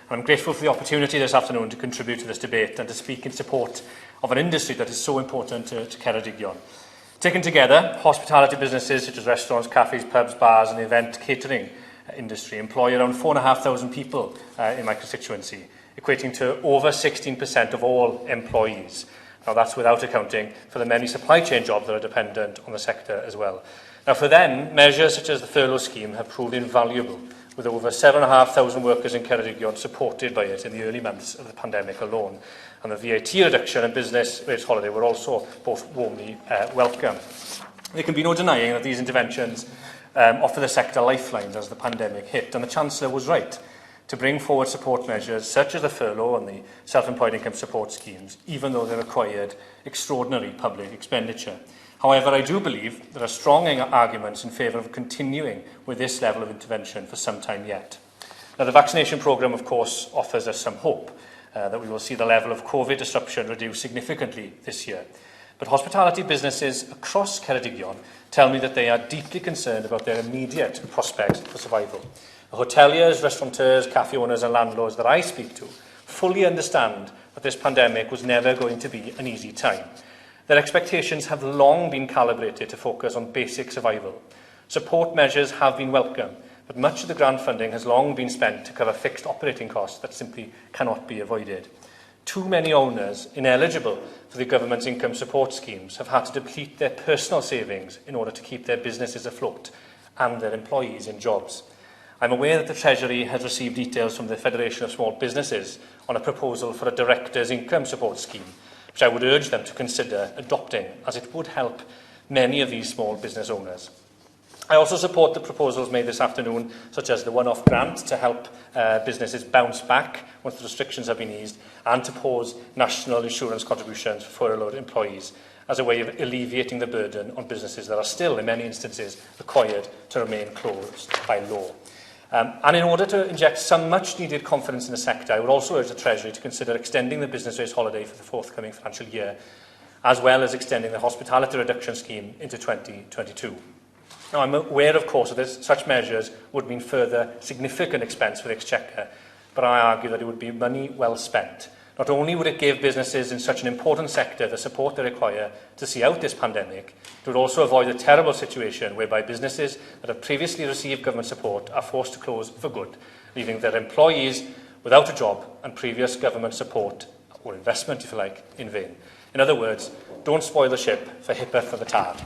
I'm grateful for the opportunity this afternoon to contribute to this debate and to speak in support of an industry that is so important to Ceredigion. Taken together, hospitality businesses such as restaurants, cafes, pubs, bars and the event catering industry employ around 4,500 people in my constituency, equating to over 16% of all employees. Now, that's without accounting for the many supply chain jobs that are dependent on the sector as well. Now, for them, measures such as the furlough scheme have proved invaluable, with over 7,500 workers in Ceredigion supported by it in the early months of the pandemic alone. And the VAT reduction and business rates holiday were also both warmly welcome. There can be no denying that these interventions offer the sector lifelines as the pandemic hit, and the Chancellor was right to bring forward support measures such as the furlough and the self-employed income support schemes, even though they required extraordinary public expenditure. However, I do believe there are strong arguments in favour of continuing with this level of intervention for some time yet. Now, the vaccination programme, of course, offers us some hope that we will see the level of COVID disruption reduce significantly this year. But hospitality businesses across Ceredigion tell me that they are deeply concerned about their immediate prospects for survival. The hoteliers, restaurateurs, cafe owners and landlords that I speak to fully understand that this pandemic was never going to be an easy time. Their expectations have long been calibrated to focus on basic survival. Support measures have been welcome, but much of the grant funding has long been spent to cover fixed operating costs that simply cannot be avoided. Too many owners ineligible for the government's income support schemes have had to deplete their personal savings in order to keep their businesses afloat and their employees in jobs. I'm aware that the Treasury has received details from the Federation of Small Businesses on a proposal for a director's income support scheme, which I would urge them to consider adopting, as it would help many of these small business owners. I also support the proposals made this afternoon, such as the one-off grant to help businesses bounce back once the restrictions have been eased, and to pause national insurance contributions for furloughed employees as a way of alleviating the burden on businesses that are still, in many instances, required to remain closed by law. And in order to inject some much-needed confidence in the sector, I would also urge the Treasury to consider extending the business rates holiday for the forthcoming financial year, as well as extending the hospitality reduction scheme into 2022. Now, I'm aware, of course, that such measures would mean further significant expense for the Exchequer, but I argue that it would be money well spent. Not only would it give businesses in such an important sector the support they require to see out this pandemic, it would also avoid a terrible situation whereby businesses that have previously received government support are forced to close for good, leaving their employees without a job and previous government support, or investment if you like, in vain. In other words, don't spoil the ship for hipper for the tar.